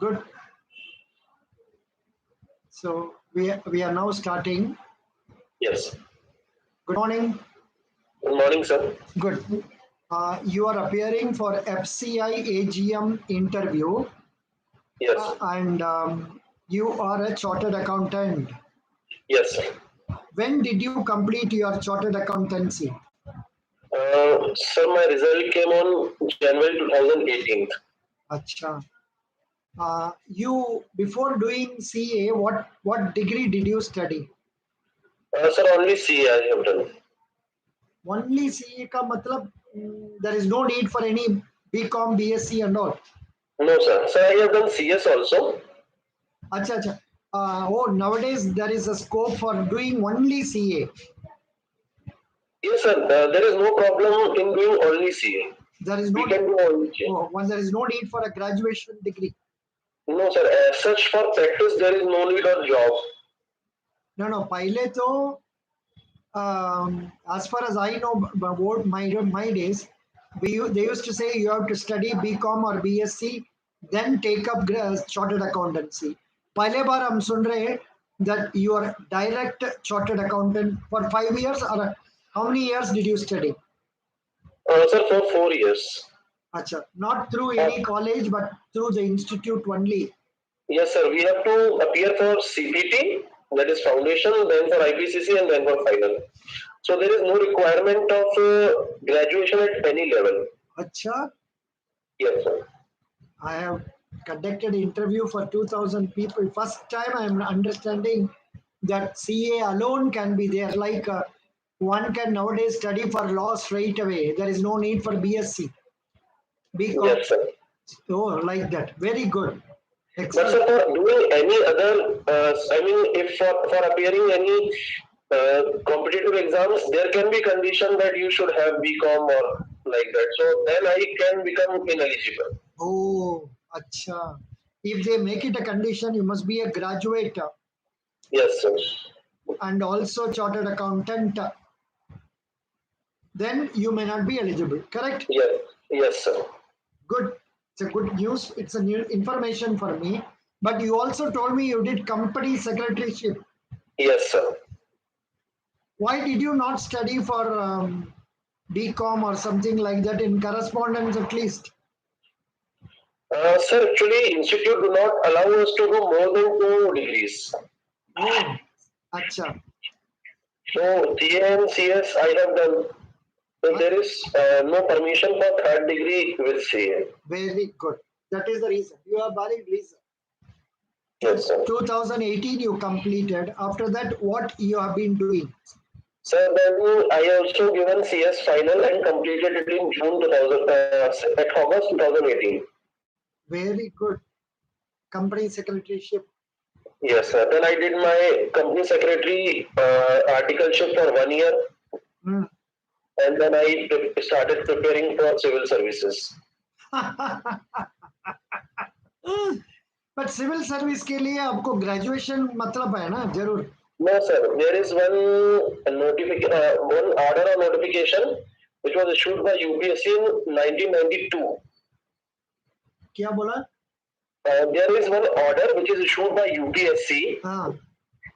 Good. So we are now starting. Yes. Good morning. Good morning, sir. Good. You are appearing for FCI AGM interview, Yes. and you are a chartered accountant. Yes, sir. When did you complete your chartered accountancy? Sir, my result came on January 2018. Acha. You before doing CA, what degree did you study? Sir, only CA I have done. Only CA का मतलब there is no need for any BCom, BSc and all. No, sir. Sir, I have done CS also. Acha, acha. Oh, nowadays there is a scope for doing only CA. Yes, sir. There is no problem in doing only CA. There is no We can do only CA. when there is no need for a graduation degree. No, sir. As such, for practice, there is no need of job. No. पहले तो as far as I know about my days, they used to say you have to study BCom or BSc, then take up chartered accountancy. पहले बार हम सुन रहे हैं that you are direct chartered accountant for 5 years, or how many years did you study? Sir, for 4 years. Acha, not through any college but through the institute only. Yes, sir. We have to appear for CPT, that is foundation, then for IPCC, and then for final. So there is no requirement of graduation at any level. Acha, Yes, sir. I have conducted interview for 2,000 people. First time I am understanding that CA alone can be there. Like one can nowadays study for law straight away. There is no need for BSc. BCom. Yes, sir. Oh, like that. Very good. But sir, for doing any other, if for appearing any competitive exams, there can be condition that you should have BCom or like that. So then I can become ineligible. Oh, acha. If they make it a condition, you must be a graduate Yes, sir. and also chartered accountant. Then you may not be eligible. Correct? Yes, yes, sir. Good. It's a good news. It's a new information for me. But you also told me you did company secretaryship. Yes, sir. Why did you not study for BCom or something like that in correspondence at least? Sir, actually, institute do not allow us to do more than 2 degrees. Oh, acha. So CA and CS I have done. So there is no permission for 3rd degree with CA. Very good. That is the reason. You are valid reason. Yes, sir. 2018 you completed. After that, what you have been doing? Sir, then I also given CS final and completed it in June 2000, at August 2018. Very good. Company secretaryship. Yes, sir. Then I did my company secretary articleship for 1 year. Hmm. And then I started preparing for civil services. But civil service के लिए आपको graduation मतलब है ना जरूर. No, sir. There is one one order or notification which was issued by UPSC in 1992. क्या बोला? There is one order which is issued by UPSC हाँ.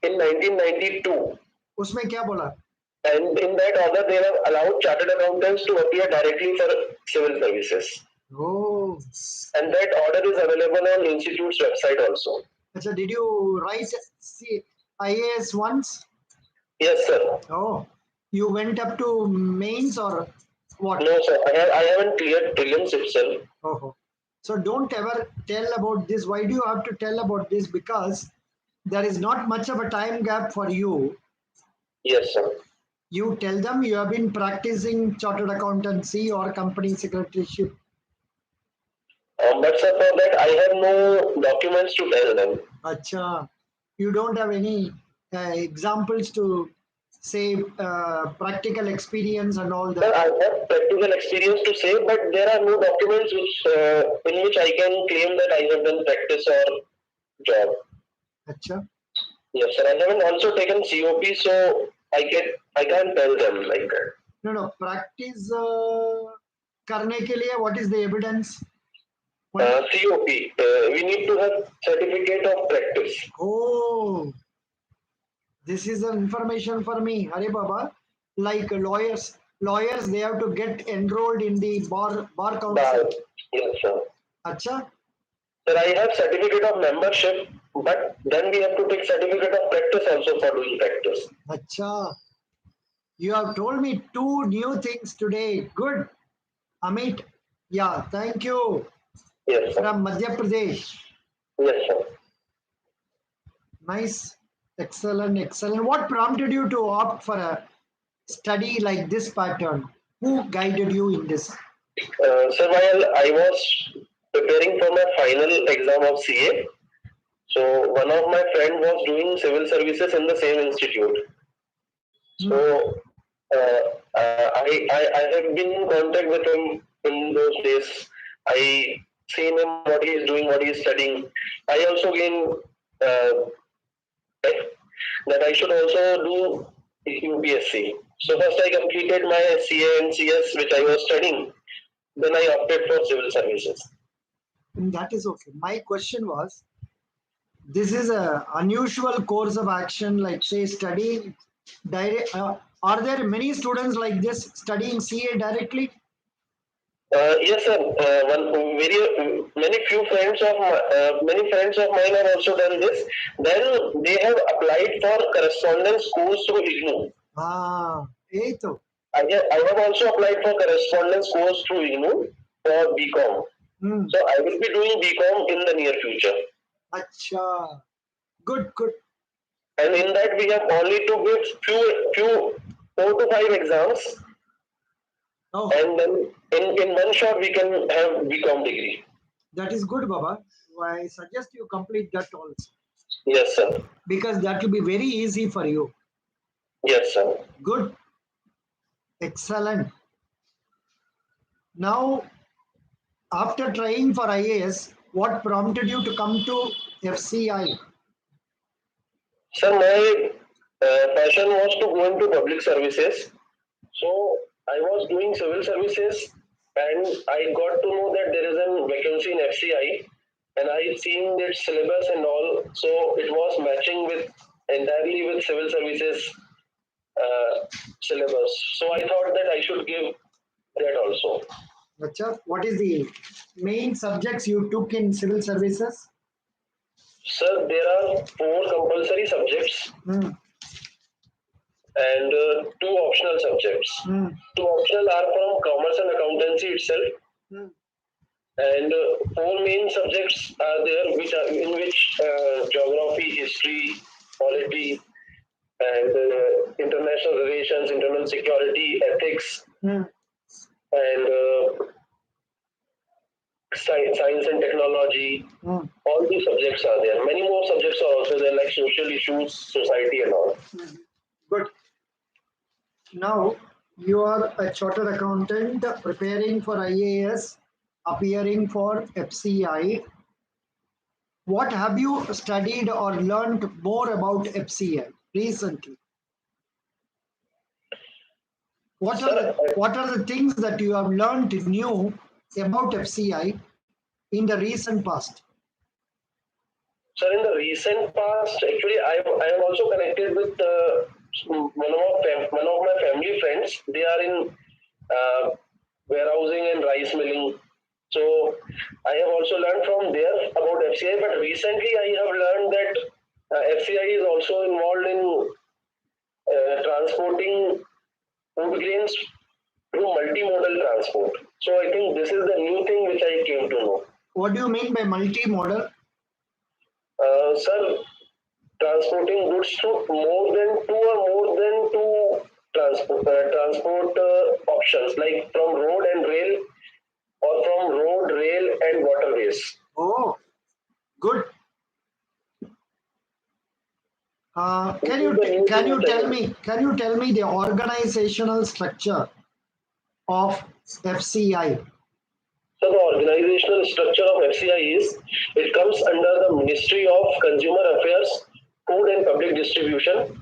in 1992. उसमें क्या बोला? And in that order, they have allowed chartered accountants to appear directly for civil services. Oh. And that order is available on Institute's website also. So did you write IAS once? Yes, sir. Oh, you went up to mains or what? No, sir. I haven't cleared prelims itself. Oh. So don't ever tell about this. Why do you have to tell about this? Because there is not much of a time gap for you. Yes, sir. You tell them you have been practicing chartered accountancy or company secretaryship. But sir, for that I have no documents to tell them. Acha, you don't have any examples to say practical experience and all that. Sir, I have practical experience to say, but there are no documents in which I can claim that I have done practice or job. Acha. Yes, sir. I haven't also taken COP, so I can't tell them like that. No. Practice करने के लिए what is the evidence? COP. We need to have certificate of practice. Oh, this is an information for me. Hare Baba, like lawyers, they have to get enrolled in the bar council. Yes, sir. Acha, Sir, I have certificate of membership, but then we have to take certificate of practice also for doing practice. acha. You have told me two new things today. Good, Amit. Yeah, thank you. Yes, sir. From Madhya Pradesh. Yes, sir. Nice, excellent, excellent. What prompted you to opt for a study like this pattern? Who guided you in this? Sir, while I was preparing for my final exam of CA, so one of my friend was doing civil services in the same institute. So I have been in contact with him in those days. I seen him what he is doing, what he is studying. I also gained that I should also do UPSC. So first I completed my CA and CS which I was studying. Then I opted for civil services. That is okay. My question was, this is a unusual course of action, like say studying direct. Are there many students like this studying CA directly? Yes, sir. Many few friends of many friends of mine have also done this. Then they have applied for correspondence course through IGNOU. Ah, to. I have also applied for correspondence course through IGNOU for BCom. So I will be doing BCom in the near future. Acha. Good, good. And in that we have only to give few 4 to 5 exams. Oh. And then in one shot we can have BCom degree. That is good, Baba. I suggest you complete that also. Yes, sir. Because that will be very easy for you. Yes, sir. Good. Excellent. Now, after trying for IAS, what prompted you to come to FCI? Sir, my passion was to go into public services. So I was doing civil services and I got to know that there is a vacancy in FCI and I seen its syllabus and all. So it was matching with entirely with civil services syllabus. So I thought that I should give that also. Acha, what is the main subjects you took in civil services? Sir, there are 4 compulsory subjects and 2 optional subjects. 2 optional are from commerce and accountancy itself. And 4 main subjects are there, which are in which geography, history, polity, and international relations, internal security, ethics, and science and technology. All these subjects are there. Many more subjects are also there, like social issues, society, and all. Good. Now you are a chartered accountant preparing for IAS, appearing for FCI. What have you studied or learned more about FCI recently? What are the things that you have learned new about FCI in the recent past? Sir, in the recent past, actually, I am also connected with one of my family friends. They are in warehousing and rice milling. So I have also learned from there about FCI. But recently, I have learned that FCI is also involved in transporting food grains through multimodal transport. So I think this is the new thing which I came to know. What do you mean by multimodal? Sir, transporting goods through more than two transport options, like from road and rail, or from road, rail, and waterways. Oh, good. Can you tell me the organizational structure of FCI? So the organizational structure of FCI is, it comes under the Ministry of Consumer Affairs, Food and Public Distribution,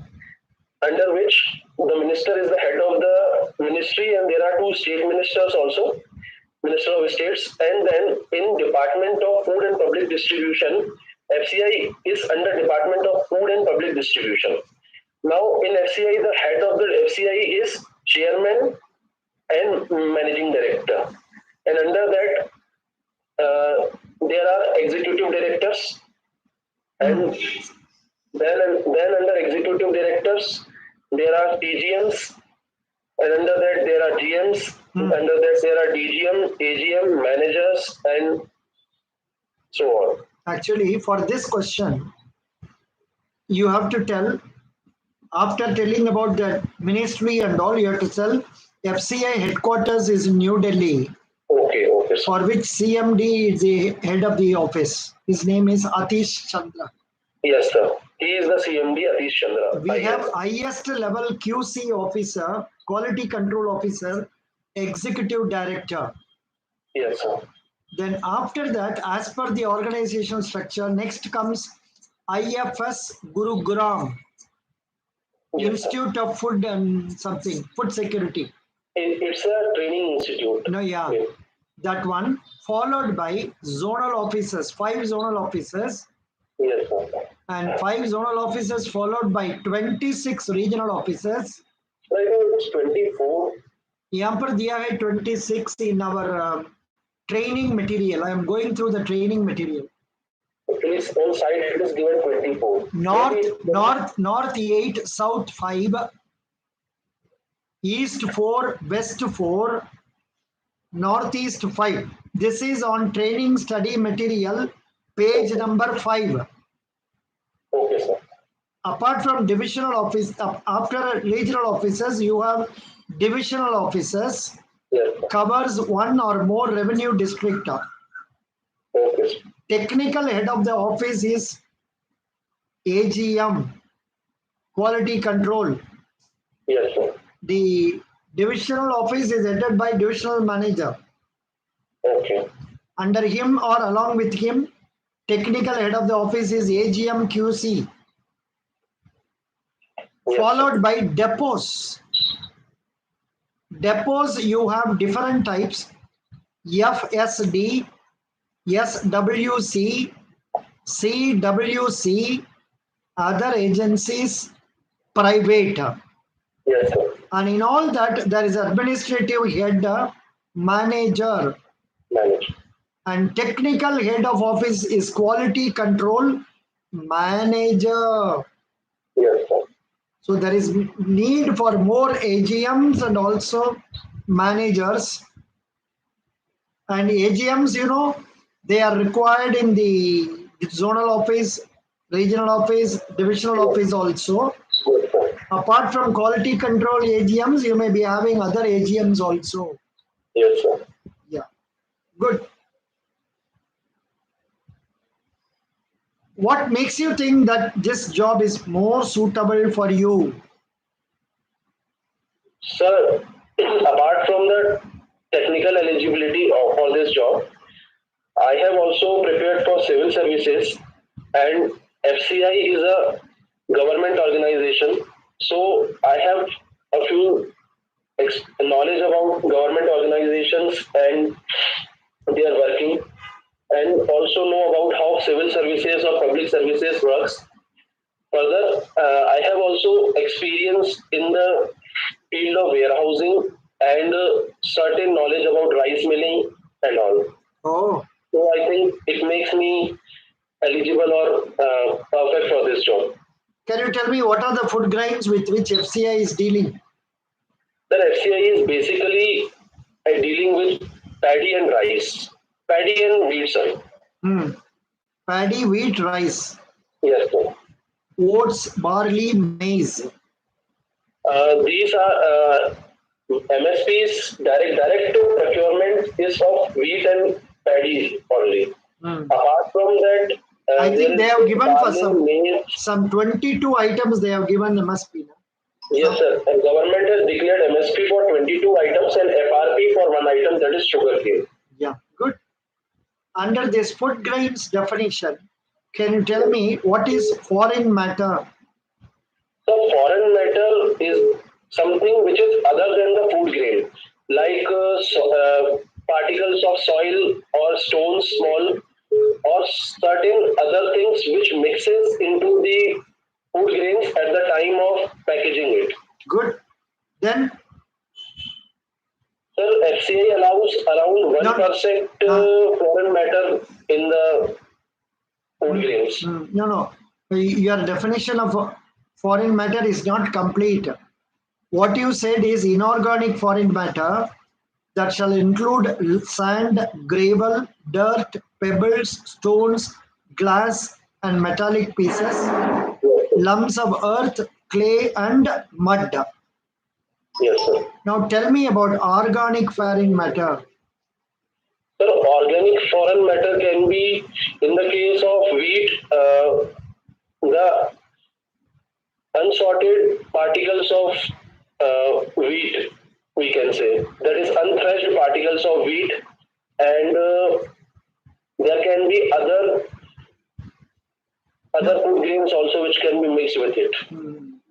under which the minister is the head of the ministry, and there are 2 state ministers also. Minister of States, and then in Department of Food and Public Distribution, FCI is under Department of Food and Public Distribution. Now in FCI, the head of the FCI is Chairman and Managing Director, and under that there are Executive Directors, and then under Executive Directors there are AGMs, and under that there are GMs, under that there are DGM, AGM, managers, and so on. Actually, for this question, you have to tell, after telling about the ministry and all, you have to tell FCI headquarters is in New Delhi, Okay, okay. So, for which CMD is the head of the office. His name is Atish Chandra. yes, sir. He is the CMD, Atish Chandra. We have highest level QC officer, quality control officer, executive director. Yes, sir. Then after that, as per the organizational structure, next comes IFS Gurugram, Yes, Institute of Food and something, Food Security. It's a training institute. No, yeah, Okay. that one, followed by zonal officers, 5 zonal officers, Yes, sir. and 5 zonal officers followed by 26 regional officers. I think it's 24. यहाँ पर दिया है 26 in our training material. I am going through the training material. Actually, on site it is given 24. North 8, South 5, East 4, West 4, Northeast 5. This is on training study material, page number 5. Okay, sir. Apart from divisional office, after regional officers, you have divisional officers, Yes, sir. covers one or more revenue district. Okay, sir. Technical head of the office is AGM, quality control. Yes, sir. The divisional office is headed by divisional manager. Okay. Under him or along with him, technical head of the office is AGM QC, Yes, followed by depots. Depots, you have different types: FSD, SWC, CWC, other agencies, private. Yes, sir. And in all that, there is administrative head, manager, Manage. and technical head of office is quality control manager. Yes, sir. So there is need for more AGMs and also managers. And AGMs, they are required in the zonal office, regional office, divisional office also. Yes, sir. Apart from quality control AGMs, you may be having other AGMs also. Yes, sir. Yeah, good. What makes you think that this job is more suitable for you? Sir, apart from the technical eligibility for this job, I have also prepared for civil services, and FCI is a government organization. So I have a few knowledge about government organizations and their working, and also know about how civil services or public services works. Further, I have also experience in the field of warehousing and certain knowledge about rice milling and all. Oh, So I think it makes me eligible or perfect for this job. can you tell me what are the food grains with which FCI is dealing? The FCI is basically dealing with paddy and rice, paddy and wheat, sorry. Paddy, wheat, rice, Yes, sir. oats, barley, maize. These are MSP's direct procurement is of wheat and paddy only. Apart from that, I there think they is have given for barley, maize. some 22 items they have given MSP. Yes, sir. And government has declared MSP for 22 items and FRP for one item, that is sugarcane. Yeah, good. Under this food grains definition, can you tell me what is foreign matter? So foreign matter is something which is other than the food grain, like particles of soil or stones small or certain other things which mixes into the food grains at the time of packaging it. Good. Then Sir, FCI allows around 1% foreign matter in the food grains. no. Your definition of foreign matter is not complete. What you said is inorganic foreign matter that shall include sand, gravel, dirt, pebbles, stones, glass, and metallic pieces, lumps of earth, clay, and mud. Yes, sir. Now tell me about organic foreign matter. Sir, organic foreign matter can be, in the case of wheat, the unsorted particles of wheat, we can say. That is unthreshed particles of wheat, and there can be other food grains also which can be mixed with it.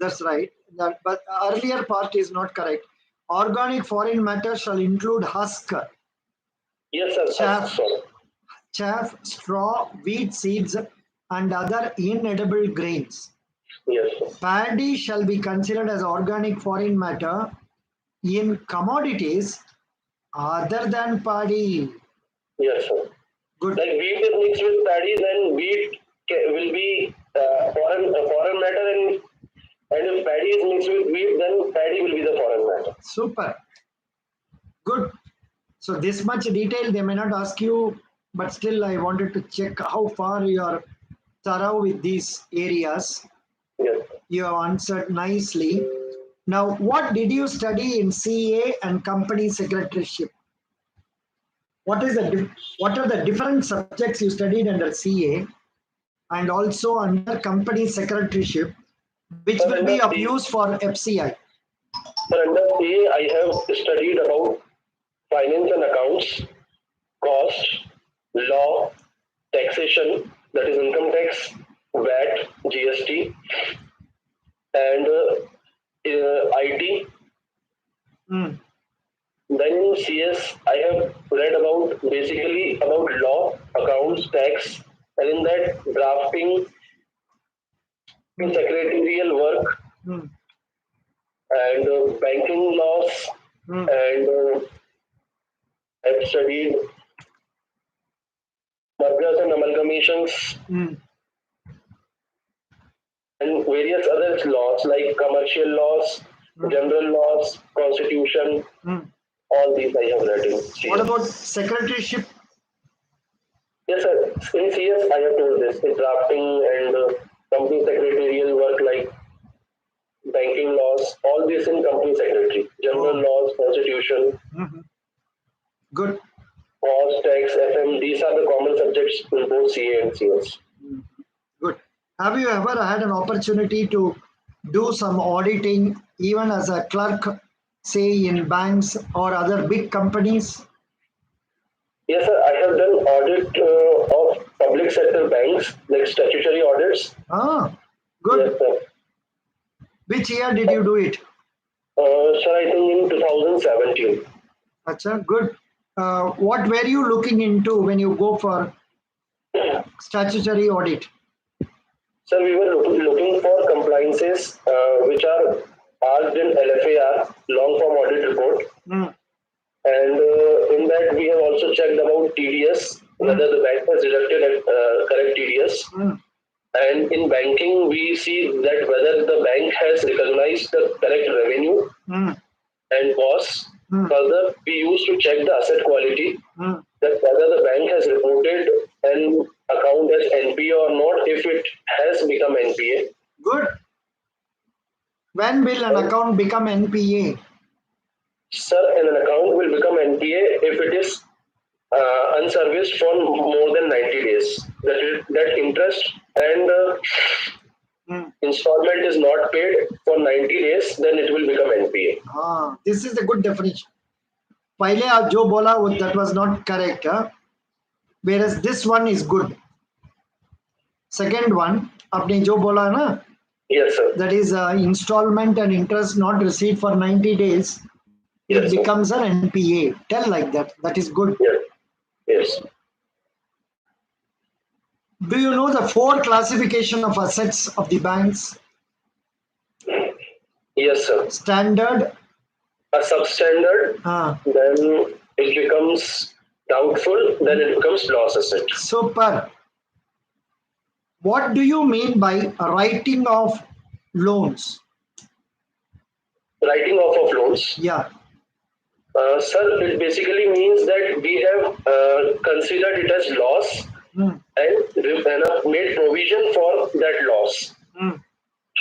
That's right. But earlier part is not correct. Organic foreign matter shall include husk, Yes, sir. chaff, straw, wheat seeds, and other inedible grains. Yes, sir. Paddy shall be considered as organic foreign matter in commodities other than paddy. Yes, sir. Good. Like wheat is mixed with paddy, then wheat will be foreign matter, and if paddy is mixed with wheat, then paddy will be the foreign matter. Super. Good. So this much detail they may not ask you, but still I wanted to check how far you are thorough with these areas. Yes. You have answered nicely. Now, what did you study in CA and company secretaryship? What are the different subjects you studied under CA and also under company secretaryship, which will be of use for FCI? So under CA, I have studied about finance and accounts, cost, law, taxation, that is income tax, VAT, GST, and IT. Then in CS, I have read about basically about law, accounts, tax, and in that drafting, secretarial work, and banking laws, and I've studied mergers and amalgamations, and various other laws like commercial laws, general laws, constitution. All these I have read in CS. What about secretaryship? Yes, sir. In CS, I have told this. In drafting and company secretarial work like banking laws, all this in company secretary. General laws, constitution, Good. cost, tax, FM, these are the common subjects in both CA and CS. Good. Have you ever had an opportunity to do some auditing, even as a clerk, say in banks or other big companies? Yes, sir. I have done audit of public sector banks, like statutory audits. Good. Yes, sir. Which year did you do it? Sir, I think in 2017. Achha, good. What were you looking into when you go for statutory audit? Sir, we were looking for compliances which are asked in LFAR, long form audit report. And in that, we have also checked about TDS, whether the bank has deducted correct TDS. And in banking, we see that whether the bank has recognized the correct revenue and costs. Further, we used to check the asset quality, that whether the bank has reported an account as NPA or not, if it has become NPA. Good. When will an account become NPA? Sir, an account will become NPA if it is unserviced for more than 90 days. That interest and installment is not paid for 90 days, then it will become NPA. This is a good definition. पहले आप जो बोला that was not correct, whereas this one is good. Second one, आपने जो बोला ना, yes, sir. That is installment and interest not received for 90 days. it Yes, sir. becomes an NPA. Tell like that. That is good. Yes. Yes. Do you know the 4 classification of assets of the banks? Yes, sir. Standard. A substandard, Ah, then it becomes doubtful, then it becomes loss asset. super. What do you mean by writing off loans? Writing off of loans. Yeah. Sir, it basically means that we have considered it as loss Mm, and made provision for that loss. mm,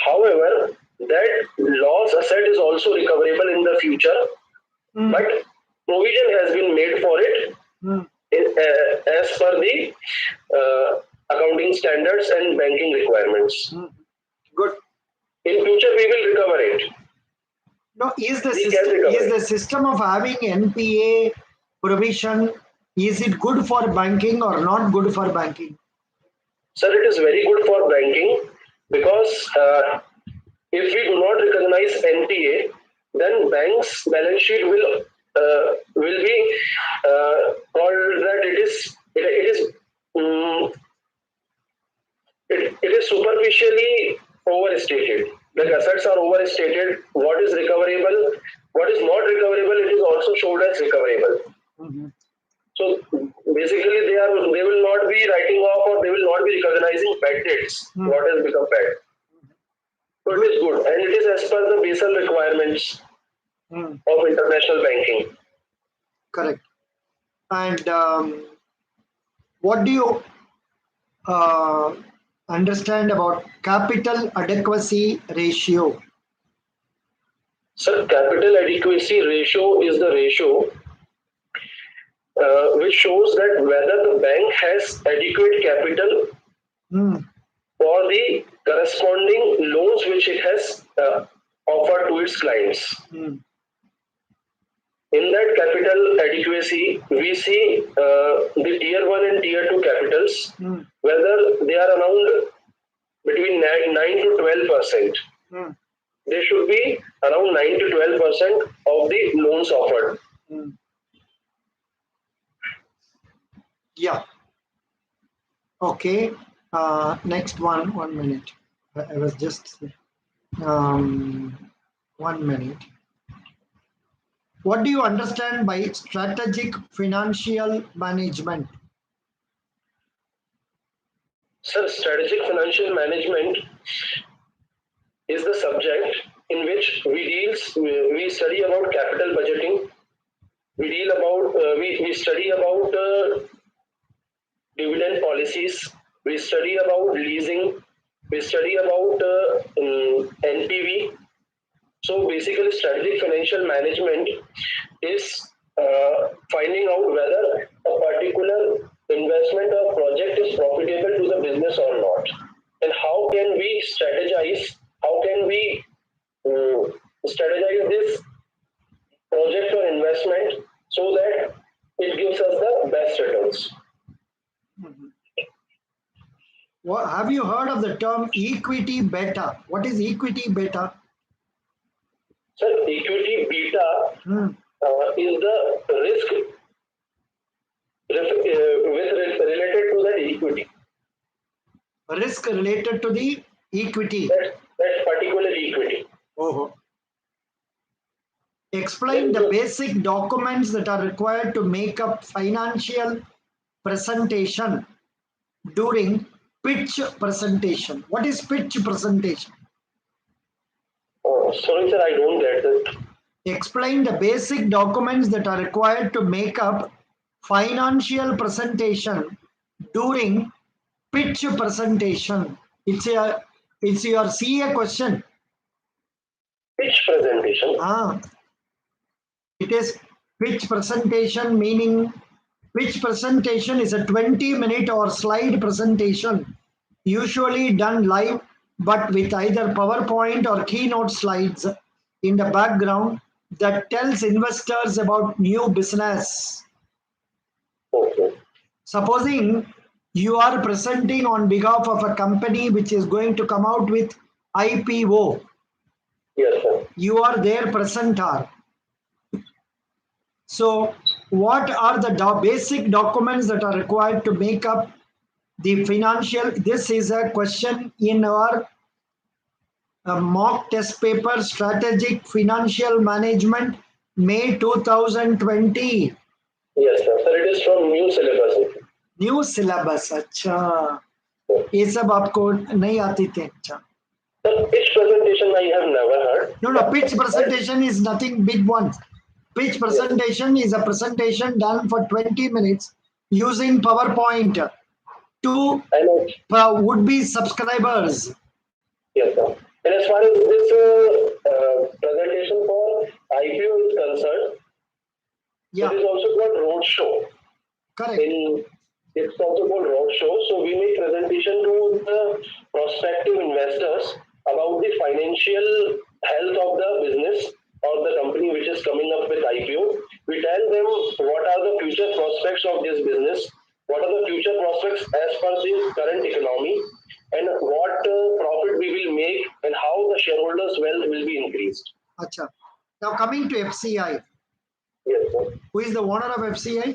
However, that loss asset is also recoverable in the future, mm, but provision has been made for it mm, as per the accounting standards and banking requirements. mm. Good. In future, we will recover it. No, is the We can system recover is it. the system of having NPA provision, is it good for banking or not good for banking? Sir, it is very good for banking because if we do not recognize NPA, then bank's balance sheet will be called that it is superficially overstated. Like assets are overstated. What is recoverable, what is not recoverable, it is also showed as recoverable. Mhm. So basically, they will not be writing off or they will not be recognizing bad debts. What has become bad. So it is good, and it is as per the Basel requirements Mm, of international banking. correct. And what do you uh, understand about capital adequacy ratio? So capital adequacy ratio is the ratio which shows that whether the bank has adequate capital Mm, for the corresponding loans which it has offered to its clients. mm, In that capital adequacy, we see the tier 1 and tier 2 capitals, mm, whether they are around between 9 to 12%. mm, They should be around 9 to 12% of the loans offered. mm. Yeah. Okay. Next one. 1 minute. I was just 1 minute. What do you understand by strategic financial management? Sir, strategic financial management is the subject in which we study about capital budgeting. We study about dividend policies. We study about leasing. We study about NPV. So basically, strategic financial management is finding out whether a particular investment or project is profitable to the business or not, and how can we strategize? How can we strategize this project or investment so that it gives us the best returns? Have you heard of the term equity beta? What is equity beta? So equity beta Hmm. is the risk related to that equity. Risk related to the equity. That particular equity. Oh. Explain the basic documents that are required to make up financial presentation during pitch presentation. What is pitch presentation? Oh, sorry, sir, I don't get that. Explain the basic documents that are required to make up financial presentation during pitch presentation. It's your CA question. Pitch presentation. It is pitch presentation, meaning pitch presentation is a 20-minute or slide presentation, usually done live, but with either PowerPoint or keynote slides in the background that tells investors about new business. Okay. Supposing you are presenting on behalf of a company which is going to come out with IPO. Yes, sir. You are their presenter. So, what are the basic documents that are required to make up the financial? This is a question in our mock test paper, Strategic Financial Management, May 2020. Yes, sir. Sir, it is from new syllabus. New syllabus. अच्छा, ये सब आपको नहीं आती थे? अच्छा. Sir, pitch presentation I have never heard. No, pitch presentation is nothing big one. Pitch presentation is a presentation done for 20 minutes using PowerPoint to would-be subscribers. Yes, sir. And as far as this presentation for IPO is concerned, Yeah, it is also called roadshow. correct. It's also called roadshow. So we make presentation to the prospective investors about the financial health of the business or the company which is coming up with IPO. We tell them what are the future prospects of this business, what are the future prospects as per the current economy, and what profit we will make, and how the shareholders' wealth will be increased. Acha. Now coming to FCI. Yes, sir. Who is the owner of FCI?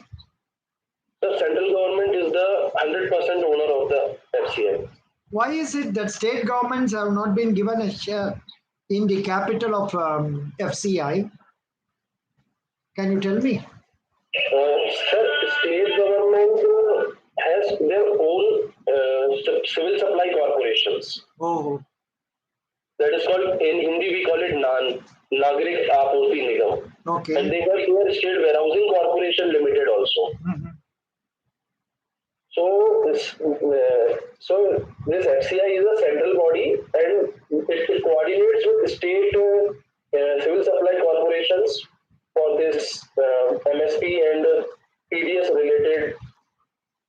The central government is the 100% owner of the FCI. Why is it that state governments have not been given a share in the capital of FCI? Can you tell me? Sir, state government has their own civil supply corporations. Oh, That is called, in Hindi we call it NAN, Nagrik Apurti Nigam. okay. And they have their state warehousing corporation limited also. Mm-hmm. So this FCI is a central body, and it coordinates with state civil supply corporations for this MSP and PDS related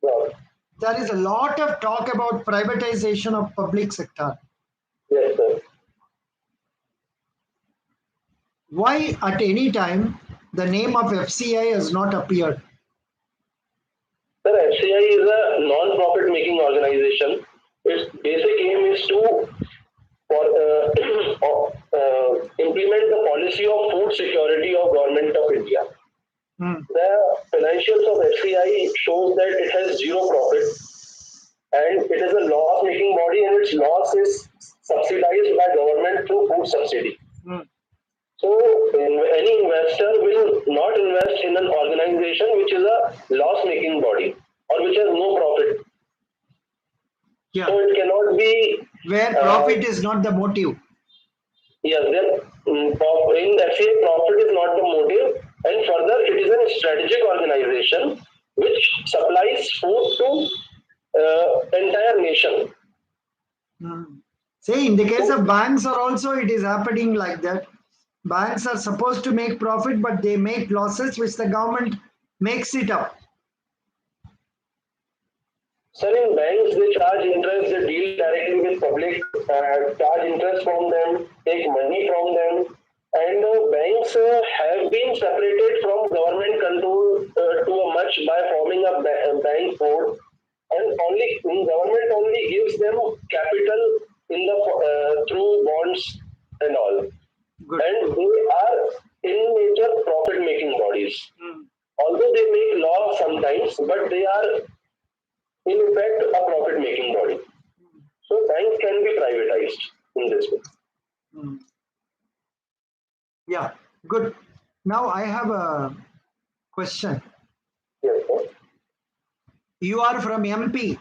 work. There is a lot of talk about privatization of public sector. Yes, sir. Why at any time the name of FCI has not appeared? Sir, FCI is a non-profit making organization. Its basic aim is to implement the policy of food security of Government of India. The financials of FCI shows that it has zero profit, and it is a loss-making body, and its loss is subsidized by government through food subsidy. So any investor will not invest in an organization which is a loss-making body or which has no profit. Yeah. So it cannot be where profit is not the motive. Yes, then in FCA, profit is not the motive, and further, it is a strategic organization which supplies food to entire nation. See, in the case of banks, or also it is happening like that. Banks are supposed to make profit, but they make losses, which the government makes it up. Sir, in banks, they charge interest, they deal directly with public, charge interest from them, take money from them, and banks have been separated from government control to a much by forming a bank board, and government only gives them capital in the through bonds and all. Good. And they are in nature profit-making bodies. Although they make law sometimes, but they are in effect a profit-making body. So banks can be privatized in this way. Yeah, good. Now I have a question. Yes, sir. You are from MP.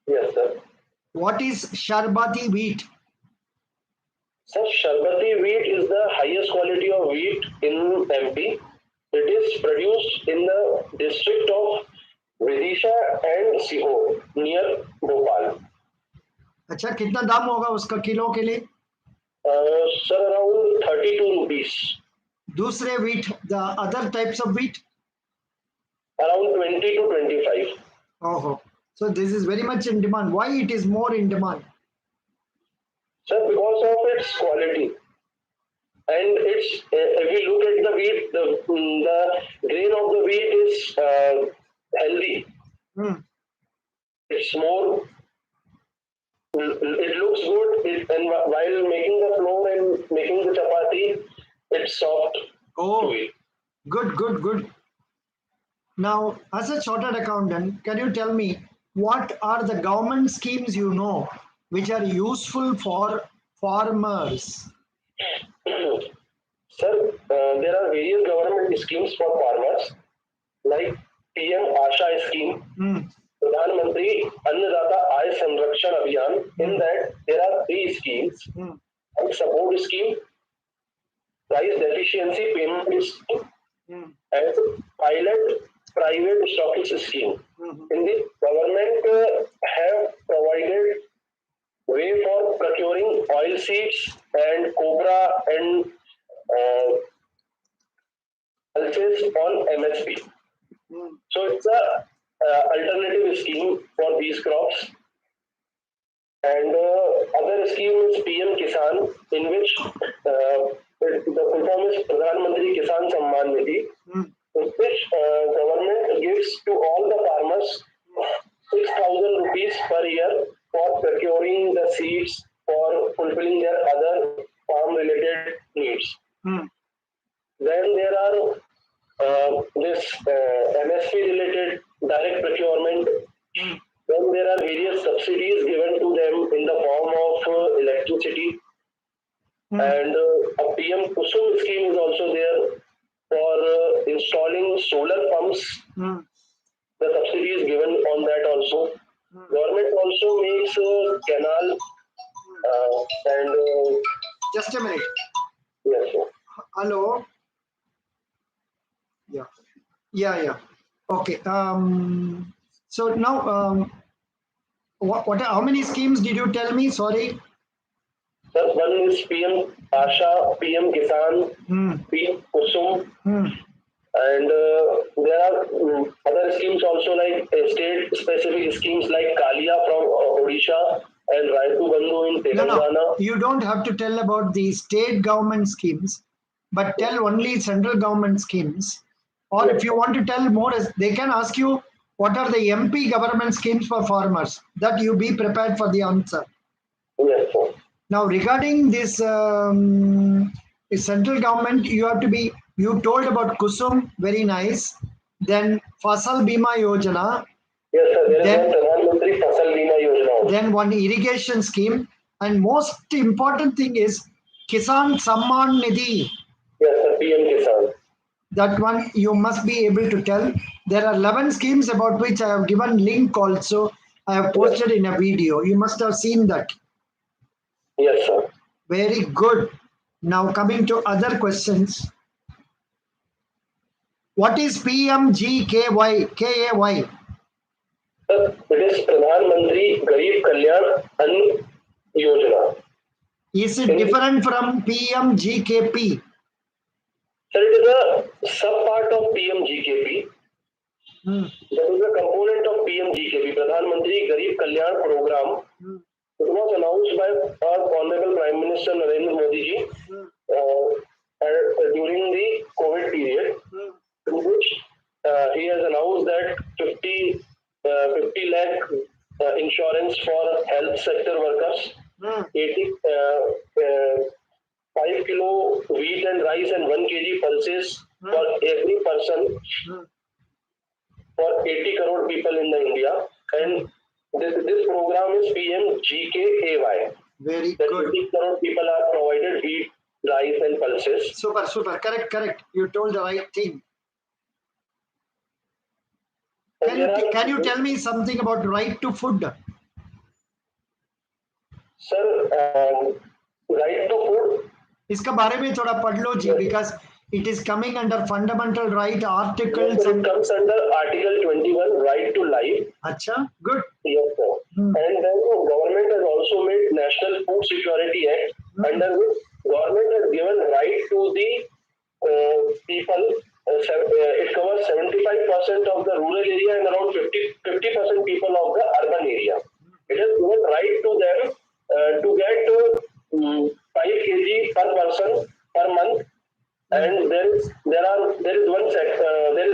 Yes, sir. What is Sharbati wheat? Sir, Sharbati wheat is the highest quality of wheat in MP. It is produced in the district of Vidisha and Sihor near Bhopal. अच्छा, कितना दाम होगा उसका kilo के लिए? Sir, around 32 rupees. दूसरे wheat, the other types of wheat? Around 20 to 25. Oh, so this is very much in demand. Why it is more in demand? Sir, because of its quality. And it's if you look at the wheat, the grain of the wheat is healthy. It's more. It looks good, and while making the flour and making the chapati, it's soft. Oh, Good, good, good. Now, as a chartered accountant, can you tell me what are the government schemes you know which are useful for farmers? Sir, there are various government schemes for farmers like PM Asha scheme, Hmm. Pradhan Mantri Annadata Aay Sanrakshan Abhiyan. In that, there are three schemes: Hmm. support scheme, price deficiency payment scheme, Hmm. and pilot private stockist scheme. Hmm. In this, government have provided way for procuring oil seeds and cobra and pulses on MSP. Hmm. So it's a alternative scheme for these crops. And other scheme is PM Kisan, in which the full form is Pradhan Mantri Kisan Samman Nidhi, Hmm. in which government gives to all the farmers 6,000 rupees per year for procuring the seeds for fulfilling their other farm related needs. Hmm. Then there are this MSP related direct procurement. Hmm. Then there are various subsidies given to them in the form of electricity, Hmm. and a PM Kusum scheme is also there for installing solar pumps. Hmm. The subsidy is given on that also. Government also makes canal and Just a minute. yes, sir. Hello. Yeah. Yeah. Yeah. Okay. So now, what? How many schemes did you tell me? Sorry. Sir, one is PM Asha, PM Kisan, Hmm. PM Kusum, Hmm. and there are other schemes also like state specific schemes like Kalia from Odisha and Raitu Bandhu in No, no. Telangana. You don't have to tell about the state government schemes, but tell only central government schemes. Or if Yes, you want to tell more, they can ask you what are the MP government schemes for farmers. That you be prepared for the answer. yes, sir. Now, regarding this central government, you have to be. You told about Kusum, very nice. Then Fasal Bima Yojana. Yes, sir. There is one Then Pradhan Mantri Fasal Bima Yojana also. then one irrigation scheme, and most important thing is Kisan Samman Nidhi. Yes, sir. PM Kisan. That one you must be able to tell. There are 11 schemes about which I have given link also. I have Yes, posted in a video. You must have seen that. yes, sir. Very good. Now coming to other questions. What is PMGKY? KAY? Sir, it is Pradhan Mantri Garib Kalyan Ann Yojana. Is it In this, different from PMGKP? sir, it is a sub part of PMGKP. Hmm. That is a component of PMGKP, Pradhan Mantri Garib Kalyan Program. Hmm. It was announced by our Honorable Prime Minister Narendra Modi ji during the COVID period, Hmm. in which he has announced that 50 lakh insurance for health sector workers, Hmm. 80, 5 kilo wheat and rice and 1 kg pulses for every person Hmm. for 80 crore people in the India. And this program is PMGKAY. Very That good. 80 crore people are provided wheat, rice, and pulses. Super, super. Correct, correct. You told the right thing. And there are, Can you tell me something about right to food? sir, right to food. इसका बारे में थोड़ा पढ़ लो जी, because it is coming under fundamental right Yes, articles sir, it and comes under Article 21, right to life. अच्छा, good. Yes, sir. And then government has also made National Food Security Act, under which government has given right to the people. It covers 75% of the rural area and around 50% people of the urban area. It has given right to them to get 5 kg per person per month. And there is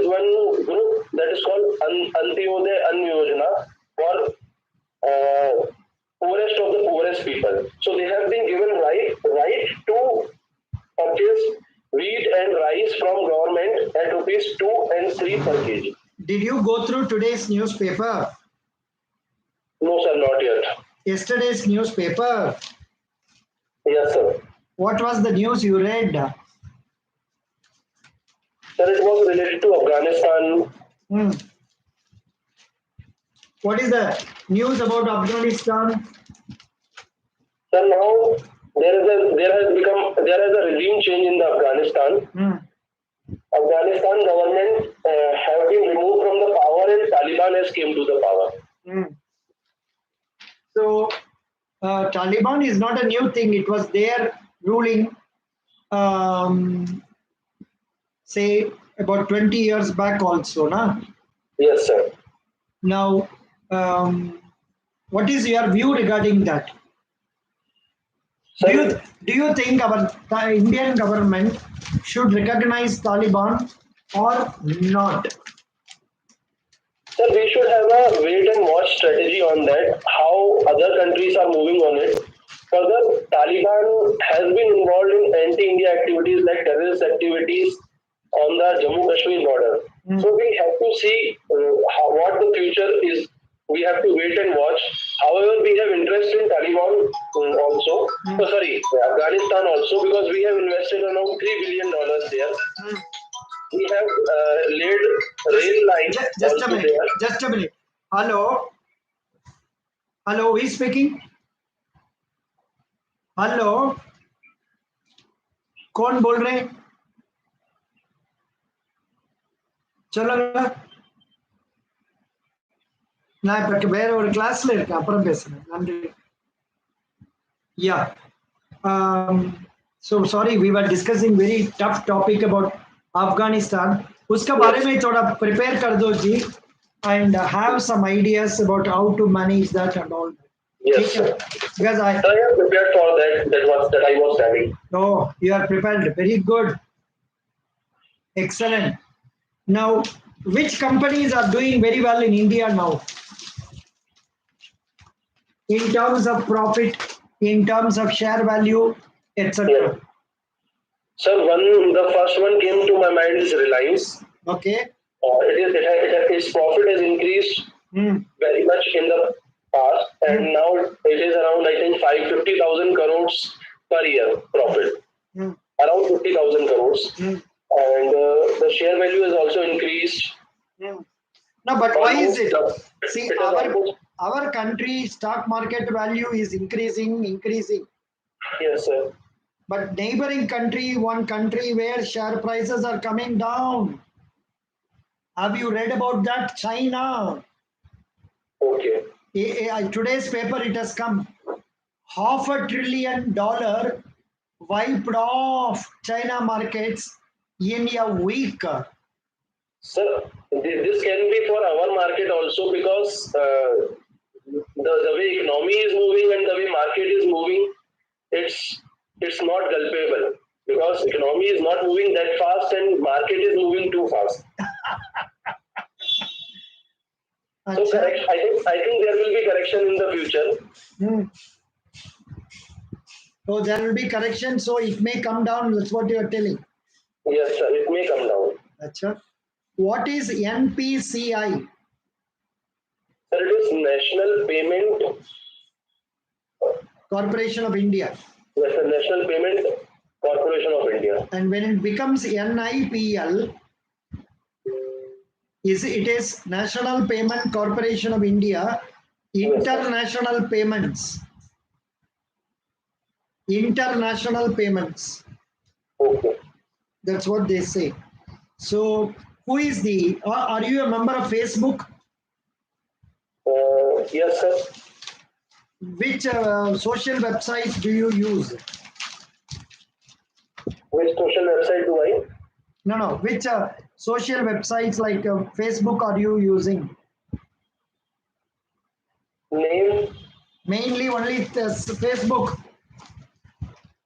one group that is called Antyodaya Ann Yojana for poorest of the poorest people. So they have been given right to purchase wheat and rice from government at rupees 2 and 3 per kg. Did you go through today's newspaper? No, sir, not yet. Yesterday's newspaper? Yes, sir. What was the news you read? Sir, it was related to Afghanistan. What is the news about Afghanistan? Sir, now there is a regime change in the Afghanistan. Afghanistan government have been removed from the power and Taliban has came to the power. So Taliban is not a new thing. It was there ruling, say about 20 years back also, na? Yes, sir. Now, what is your view regarding that? Sir, Do you think our Indian government should recognize Taliban or not? Sir, we should have a wait and watch strategy on that, how other countries are moving on it. Further, Taliban has been involved in anti-India activities like terrorist activities on the Jammu-Kashmir border. So we have to see what the future is. We have to wait and watch. However, we have interest in Taliban also. Afghanistan also, because we have invested around $3 billion there. We have laid rail lines Just a also minute. there. Just a minute. Hello. Hello. Who is speaking? Hello कौन बोल रहे हैं சொல்லுங்க நான் இப்ப வேற ஒரு கிளாஸ்ல இருக்கேன் அப்புறம் பேசுறேன் நன்றி yeah so sorry we were discussing very tough topic about Afghanistan उसका बारे में थोड़ा prepare कर दो जी and have some ideas about how to manage that and all. Yes, sir. Because I am prepared for that. That I was studying. Oh, you are prepared. Very good. Excellent. Now, which companies are doing very well in India now? In terms of profit, in terms of share value, etc. Yeah. Sir, the first one came to my mind is Reliance. Okay. Its profit has increased very much in the past, and now it is around, I think, 50,000 crores per year profit. Around 50,000 crores. And the share value has also increased. No, but why is it? See, our country stock market value is increasing. Yes, sir. But neighboring country, one country where share prices are coming down. Have you read about that? China. Okay. Today's paper it has come. $500 billion wiped off China markets in a week. Sir, this can be for our market also, because the way economy is moving and the way market is moving, it's not gulpable, because economy is not moving that fast and market is moving too fast. So I think there will be correction in the future. So there will be correction, so it may come down. That's what you are telling. Yes, sir. It may come down. Achha. What is NPCI? Sir, it is National Payment Corporation of India. Yes, sir. National Payment Corporation of India. And when it becomes NIPL, it is National Payment Corporation of India, International Payments. International Payments. Okay. That's what they say. So, who is are you a member of Facebook? Yes, sir. Which social website do you use? Which social website do I? No. Which social websites like Facebook are you using? Name? Mainly only Facebook.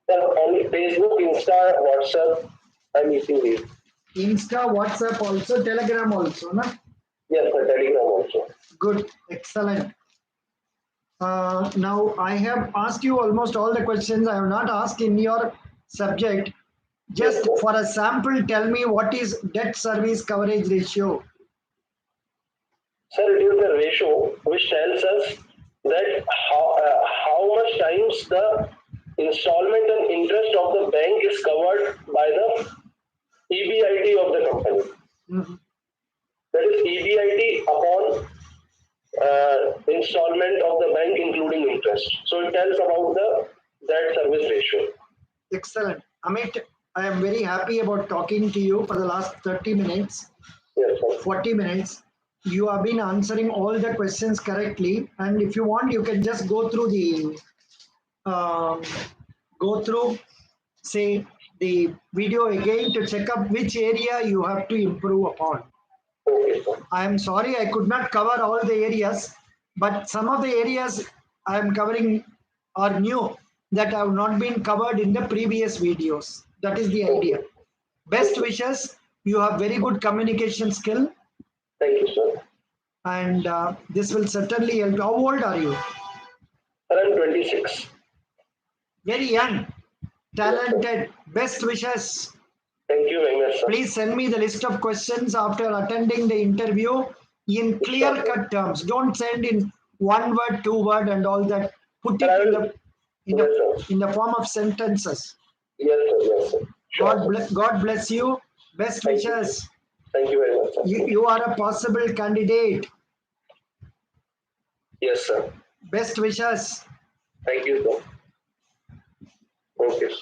Only Facebook, Insta, WhatsApp. I'm using these. Insta, WhatsApp also, Telegram also, na? Yes, sir. Telegram also. Good, excellent. Now I have asked you almost all the questions I have not asked in your subject. Yes, Just sir. for a sample, tell me what is debt service coverage ratio? Sir, it is the ratio which tells us that how much times the installment and interest of the bank is covered by the EBIT of the company. Mhm. That is EBIT upon installment of the bank including interest. So it tells about the debt service ratio. Excellent. Amit, I am very happy about talking to you for the last 30 minutes, Yes, sir. 40 minutes. You have been answering all the questions correctly. And if you want, you can just um, go through, say, the video again to check up which area you have to improve upon. Okay, sir. I am sorry I could not cover all the areas, but some of the areas I am covering are new that have not been covered in the previous videos. That is the idea. Okay. Best Okay. wishes. You have very good communication skill, Thank you, sir. and this will certainly help. How old are you? Sir, I'm 26. Very young, Yes, sir. talented. Best wishes. Thank you very much, sir. Please send me the list of questions after attending the interview in Sure, clear sir. cut terms. Don't send in one word, two word, and all that. Put Sir, it I in will. the in Yes, the sir. in the form of sentences. Yes, sir. Yes, sir. Sure, sir. God bless you. Best Thank you, sir. wishes. Thank you very much, sir. You are a possible candidate. Yes, sir. Best wishes. Thank you, sir. Okay.